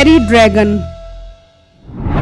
सुनहरी ड्रैगन।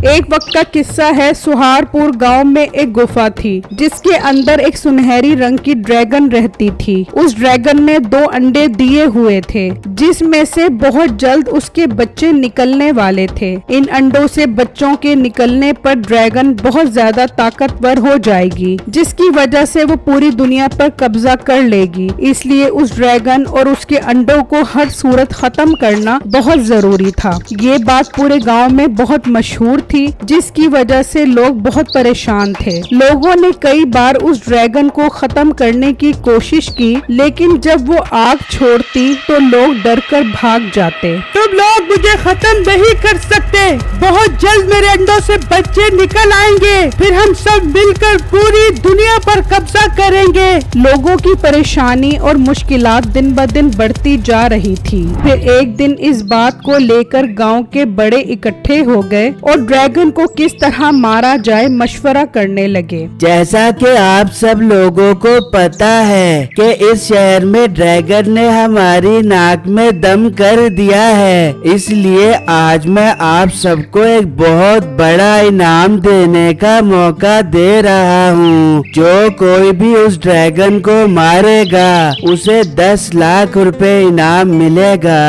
एक वक्त का किस्सा है। सुहारपुर गांव में एक गुफा थी जिसके अंदर एक सुनहरी रंग की ड्रैगन रहती थी। उस ड्रैगन ने 2 अंडे दिए हुए थे जिसमें से बहुत जल्द उसके बच्चे निकलने वाले थे। इन अंडों से बच्चों के निकलने पर ड्रैगन बहुत ज्यादा ताकतवर हो जाएगी, जिसकी वजह से वो पूरी दुनिया पर कब्जा कर लेगी। इसलिए उस ड्रैगन और उसके अंडों को हर सूरत खत्म करना बहुत जरूरी था। ये बात पूरे गाँव में बहुत मशहूर थी, जिसकी वजह से लोग बहुत परेशान थे। लोगों ने कई बार उस ड्रैगन को खत्म करने की कोशिश की, लेकिन जब वो आग छोड़ती तो लोग डरकर भाग जाते। तुम लोग मुझे खत्म नहीं कर सकते, बहुत जल्द मेरे अंडों से बच्चे निकल आएंगे, फिर हम सब मिलकर पूरी दुनिया पर कब्जा करेंगे। लोगों की परेशानी और मुश्किलात दिन ब दिन बढ़ती जा रही थी। फिर एक दिन इस बात को लेकर गांव के बड़े इकट्ठे हो गए और ड्रैगन को किस तरह मारा जाए मशवरा करने लगे। जैसा कि आप सब लोगों को पता है कि इस शहर में ड्रैगन ने हमारी नाक में दम कर दिया है, इसलिए आज मैं आप सबको एक बहुत बड़ा इनाम देने का मौका दे रहा हूँ। जो कोई भी उस ड्रैगन को मारेगा उसे 10 लाख रुपए इनाम मिलेगा।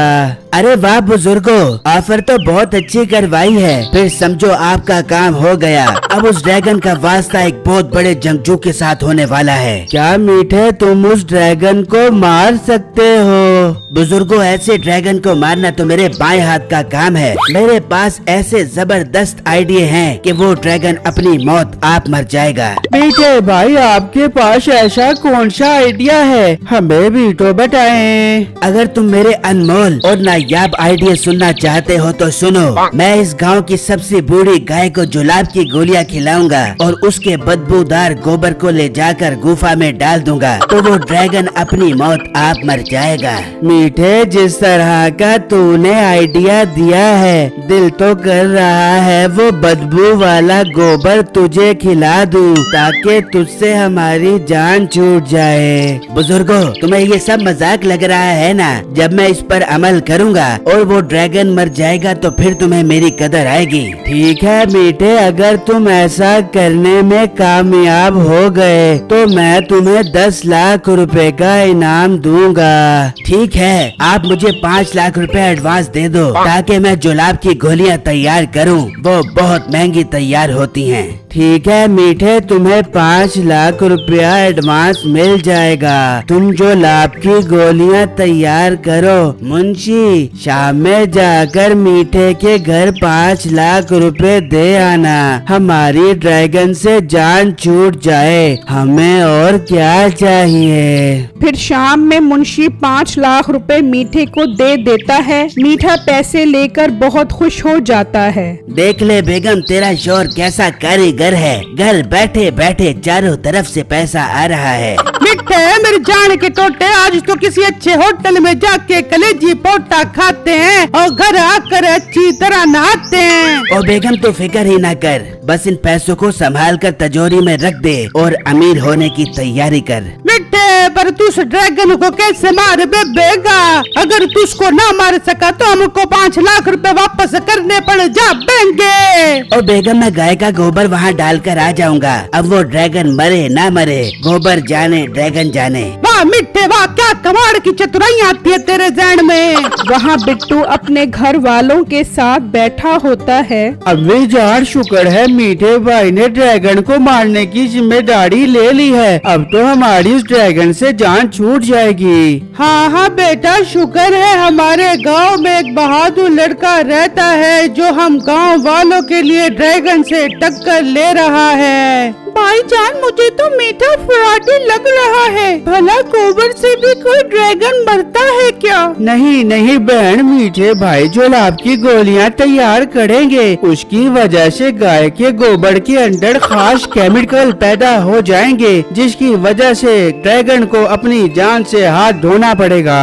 अरे वाह बुजुर्गो, ऑफर तो बहुत अच्छी करवाई है। फिर समझो आपका काम हो गया। अब उस ड्रैगन का वास्ता एक बहुत बड़े जंगजू के साथ होने वाला है। क्या मीठे तुम उस ड्रैगन को मार सकते हो? बुजुर्गो, ऐसे ड्रैगन को मारना तो मेरे बाएं हाथ का काम है। मेरे पास ऐसे जबरदस्त आइडिया हैं कि वो ड्रैगन अपनी मौत आप मर जाएगा। मीठे भाई, आपके पास ऐसा कौन सा आइडिया है, हमें भी तो बताएं। अगर तुम मेरे अनमोल और नायाब आइडिया सुनना चाहते हो तो सुनो। मैं इस गांव की सबसे बूढ़ी गाय को जुलाब की गोलियां खिलाऊंगा और उसके बदबूदार गोबर को ले जाकर गुफा में डाल दूंगा, तो वो ड्रैगन अपनी मौत आप मर जाएगा। मीठे, जिस तरह का तूने आइडिया दिया है, दिल तो कर रहा है वो बदबू वाला गोबर तुझे खिला दूं ताकि तुझसे हमारी जान छूट जाए। बुजुर्गो, तुम्हें ये सब मजाक लग रहा है ना? जब मैं इस पर अमल करूंगा और वो ड्रैगन मर जाएगा तो फिर तुम्हें मेरी कदर आएगी। ठीक है मीठे, अगर तुम ऐसा करने में कामयाब हो गए तो मैं तुम्हें 10 लाख रुपए का इनाम दूंगा। ठीक है, आप मुझे 5 लाख रुपए एडवांस दे दो ताकि मैं जुलाब की गोलियां तैयार करूं। वो बहुत महंगी तैयार होती हैं। ठीक है मीठे, तुम्हें 5 लाख रुपया एडवांस मिल जाएगा। तुम जुलाब की गोलियां तैयार करो। मुंशी, शाम में जाकर मीठे के घर 5 लाख रुपए दे आना। हमारी ड्रैगन से जान छूट जाए, हमें और क्या चाहिए। फिर शाम में मुंशी 5 लाख रुपए मीठे को दे देता है। मीठा पैसे लेकर बहुत खुश हो जाता है। देख ले बेगम, तेरा शोर कैसा कारीगर है। घर बैठे बैठे चारों तरफ से पैसा आ रहा है। मीठे मेरे जान के टोटे, आज तो किसी अच्छे होटल में जाके कलेजी पोटा खाते हैं और घर आकर अच्छी तरह नहाते हैं। ओ बेगम, तू फिक्र ही ना कर, बस इन पैसों को संभाल कर तिजोरी में रख दे और अमीर होने की तैयारी कर। मीठे, पर तू उस ड्रैगन को कैसे मार बेगा? अगर तू उसको ना मार सका तो हमको 5 लाख रुपए वापस करने पड़ जाएंगे। ओ बेगम, मैं गाय का गोबर वहाँ डालकर आ जाऊंगा। अब वो ड्रैगन मरे ना मरे, गोबर जाने ड्रैगन जाने। वाह मीठे वाह, क्या कमाल की चतुराई आती है तेरे जहन में। वहाँ बिट्टू अपने घर वालों के साथ बैठा होता है। अम्मी जान, शुक्र है मीठे भाई ने ड्रैगन को मारने की जिम्मेदारी ले ली है। अब तो हमारी उस ड्रैगन से जान छूट जाएगी। हाँ हाँ बेटा, शुक्र है हमारे गांव में एक बहादुर लड़का रहता है जो हम गांव वालों के लिए ड्रैगन से टक्कर ले रहा है। भाईजान, मुझे तो मीठा फराटी लग रहा है। भला गोबर से भी कोई ड्रैगन मरता है क्या? नहीं नहीं बहन, मीठे भाई जुलाब की गोलियां तैयार करेंगे। उसकी वजह से गाय के गोबर के अंदर खास केमिकल पैदा हो जाएंगे, जिसकी वजह से ड्रैगन को अपनी जान से हाथ धोना पड़ेगा।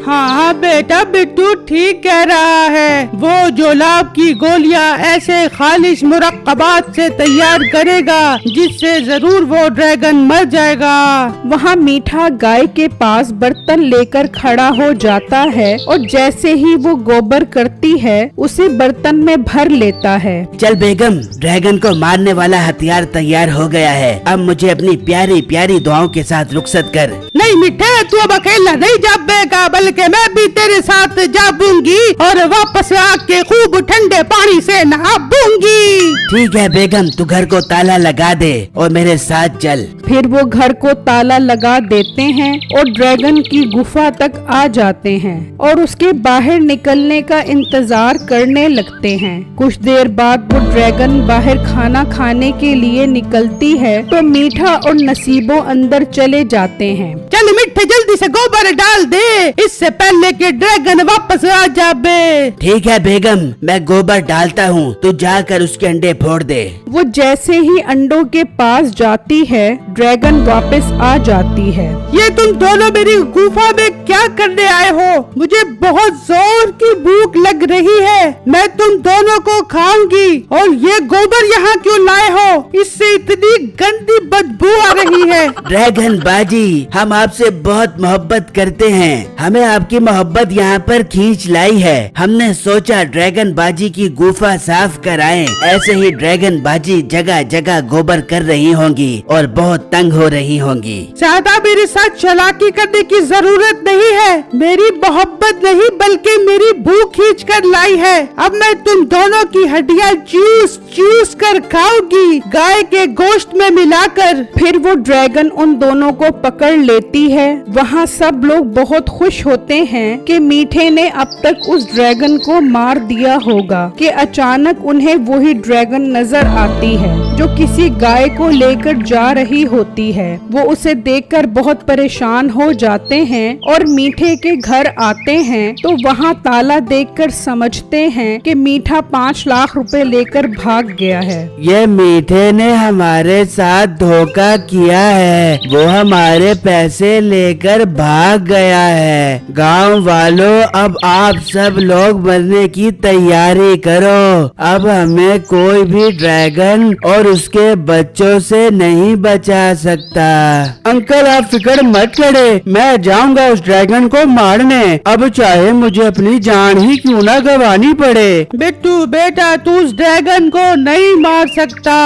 हाँ बेटा, बिट्टू ठीक कह रहा है। वो जुलाब की गोलियां ऐसे खालिश मुरक्कबात से तैयार करेगा जिस इससे जरूर वो ड्रैगन मर जाएगा। वहाँ मीठा गाय के पास बर्तन लेकर खड़ा हो जाता है और जैसे ही वो गोबर करती है उसे बर्तन में भर लेता है। चल बेगम, ड्रैगन को मारने वाला हथियार तैयार हो गया है। अब मुझे अपनी प्यारी प्यारी दुआओं के साथ रुखसत कर। नहीं मीठे, तू अब अकेला नहीं जाबेगा, बल्कि मैं भी तेरे साथ जाबूंगी और वापस आके खूब ठंडे पानी से नहाबूंगी। ठीक है बेगम, तू घर को ताला लगा दे और मेरे साथ चल। फिर वो घर को ताला लगा देते हैं और ड्रैगन की गुफा तक आ जाते हैं और उसके बाहर निकलने का इंतजार करने लगते हैं। कुछ देर बाद वो ड्रैगन बाहर खाना खाने के लिए निकलती है तो मीठा और नसीबो अंदर चले जाते हैं। चल मिठे, जल्दी से गोबर डाल दे, इससे पहले कि ड्रैगन वापस आ जाबे। ठीक है बेगम, मैं गोबर डालता हूँ, तू जाकर उसके अंडे फोड़ दे। वो जैसे ही अंडों के पास जाती है ड्रैगन वापस आ जाती है। ये तुम दोनों मेरी गुफा में क्या करने आए हो? मुझे बहुत जोर की भूख लग रही है, मैं तुम दोनों को खाऊंगी। और ये गोबर यहाँ क्यों लाए हो? इससे इतनी गंदी बदबू आ रही है। ड्रैगन बाजी, हम आपसे बहुत मोहब्बत करते हैं, हमें आपकी मोहब्बत यहाँ पर खींच लाई है। हमने सोचा ड्रैगन बाजी की गुफा साफ कराएं। ऐसे ही ड्रैगन बाजी जगह जगह गोबर कर रही होंगी और बहुत तंग हो रही होंगी। ज्यादा मेरे साथ चालाकी करने की जरूरत नहीं है, मेरी मोहब्बत नहीं बल्कि मेरी भूख खींच कर लाई है। अब मैं तुम दोनों की हड्डियाँ चूस चूस कर खाऊंगी, गाय के गोश्त में मिलाकर। फिर वो ड्रैगन उन दोनों को पकड़ लेती है। वहाँ सब लोग बहुत खुश होते हैं कि मीठे ने अब तक उस ड्रैगन को मार दिया होगा कि अचानक उन्हें वही ड्रैगन नजर आती है जो किसी गाय को लेकर जा रही होती है। वो उसे देखकर बहुत परेशान हो जाते हैं और मीठे के घर आते हैं तो वहाँ ताला देखकर समझते हैं कि मीठा 5 लाख रुपए लेकर भाग गया है। ये मीठे ने हमारे साथ धोखा किया है, वो हमारे पैसे लेकर भाग गया है। गांव वालों, अब आप सब लोग मरने की तैयारी करो। अब हमें कोई भी ड्रैगन और उसके बच्चों से नहीं बचा सकता। अंकल आप फिक्र मत करे, मैं जाऊंगा उस ड्रैगन को मारने, अब चाहे मुझे अपनी जान ही क्यों ना गंवानी पड़े। बिट्टू बेटा, तू उस ड्रैगन को नहीं मार सकता।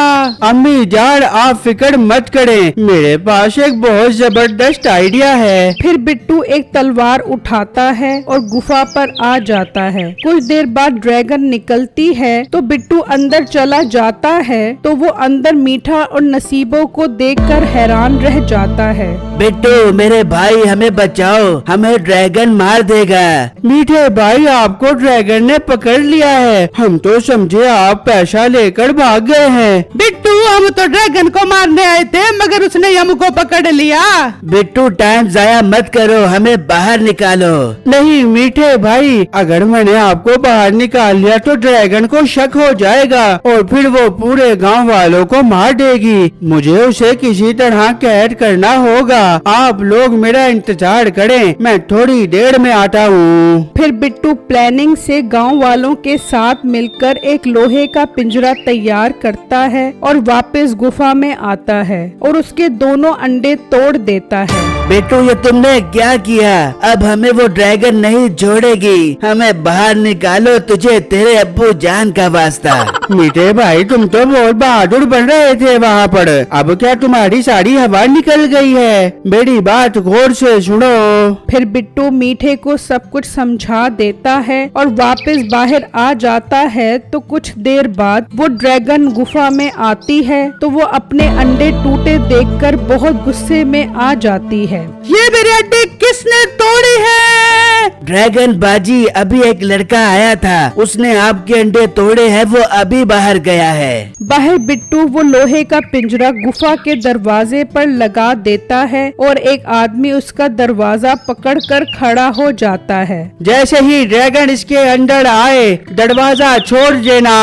अम्मी जान आप फिक्र मत करें, मेरे पास एक बहुत जबरदस्त आइडिया है। फिर बिट्टू एक तलवार उठाता है और गुफा पर आ जाता है। कुछ देर बाद ड्रैगन निकलती है तो बिट्टू अंदर चला जाता है तो वो अंदर मीठा और नसीबों को देखकर हैरान रह जाता है। बिट्टू मेरे भाई, हमें बचाओ, हमें ड्रैगन मार देगा। मीठे भाई, आपको ड्रैगन ने पकड़ लिया है, हम तो समझे आप पैसा लेकर भाग गए हैं। बिट्टू हम तो ड्रैगन को मारने आए थे मगर उसने हमको पकड़ लिया। बिट्टू टाइम जाया मत करो, हमें बाहर निकालो। नहीं मीठे भाई, अगर मैंने आपको बाहर निकाल लिया तो ड्रैगन को शक हो जाएगा और फिर वो पूरे गांव वालों को मार देगी। मुझे उसे किसी तरह कैद करना होगा। आप लोग मेरा इंतजार करें, मैं थोड़ी देर में आता हूँ। फिर बिट्टू प्लानिंग से गांव वालों के साथ मिलकर एक लोहे का पिंजरा तैयार करता है और वापस गुफा में आता है और उसके दोनों अंडे तोड़ देता है। बेटू ये तुमने क्या किया? अब हमें वो ड्रैगन नहीं छोड़ेगी, हमें बाहर निकालो, तुझे तेरे अब्बू जान का वास्ता। मीठे भाई तुम तो बहुत बहादुर बन रहे थे वहाँ पर, अब क्या तुम्हारी सारी हवा निकल गई है? मेरी बात गौर से सुनो। फिर बिट्टू मीठे को सब कुछ समझा देता है और वापस बाहर आ जाता है तो कुछ देर बाद वो ड्रैगन गुफा में आती है तो वो अपने अंडे टूटे देखकर बहुत गुस्से में आ जाती है। ये मेरे अंडे किसने तोड़े हैं? ड्रैगन बाजी, अभी एक लड़का आया था, उसने आपके अंडे तोड़े हैं, वो अभी बाहर गया है। बाहर बिट्टू वो लोहे का पिंजरा गुफा के दरवाजे पर लगा देता है और एक आदमी उसका दरवाजा पकड़कर खड़ा हो जाता है। जैसे ही ड्रैगन इसके अंदर आए, दरवाजा छोड़ देना।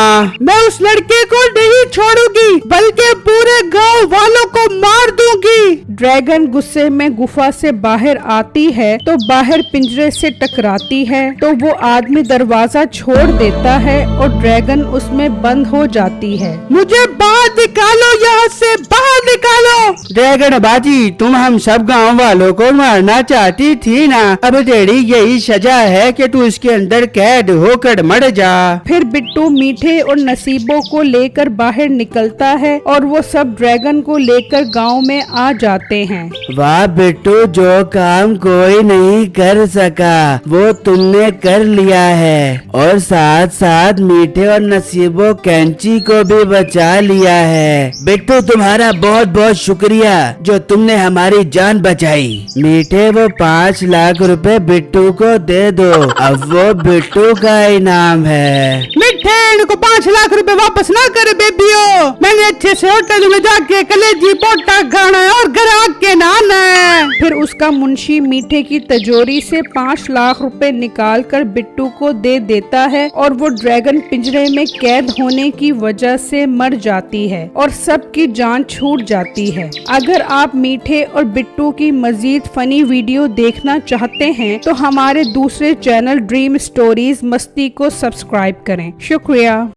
मैं उस लड़के को नहीं छोड़ूंगी बल्कि पूरे गांव वालों को मार दूंगी। ड्रैगन गुस्से में गुफा से बाहर आती है तो बाहर पिंजरे से टकराती है तो वो आदमी दरवाजा छोड़ देता है और ड्रैगन उसमें बंद हो जाती है। मुझे बाहर निकालो, यहाँ से बाहर निकालो। ड्रैगन बाजी, तुम हम सब गांव वालों को मारना चाहती थी ना, अब तेरी यही सजा है कि तू इसके अंदर कैद होकर मर जा। फिर बिट्टू मीठे और नसीबों को लेकर बाहर निकलता है और वो सब ड्रैगन को लेकर गांव में आ जाते हैं। वाह बिट्टू, जो काम कोई नहीं कर सका वो तुमने कर लिया है, और साथ साथ मीठे और नसीबों कैंची को भी बचा लिया है। बिट्टू, तुम्हारा बहुत बहुत शुक्रिया जो तुमने हमारी जान बचाई। मीठे, वो 5 लाख रुपए बिट्टू को दे दो, अब वो बिट्टू का इनाम है। मिठे, इनको 5 लाख रुपए वापस ना करे बेबियो, मैंने अच्छे से होटल में जाके कलेजी पोटा खाना है और घर आके नहाना है। फिर उसका मुंशी मीठे की तिजोरी से 5 लाख रुपए निकाल कर बिट्टू को दे देता है और वो ड्रैगन पिंजरे में कैद होने की वजह से मर जाती है और सबकी जान छूट जाती है। अगर आप मीठे और बिट्टू की मजीद फनी वीडियो देखना चाहते हैं तो हमारे दूसरे चैनल ड्रीम स्टोरीज मस्ती को सब्सक्राइब करें। शुक्रिया।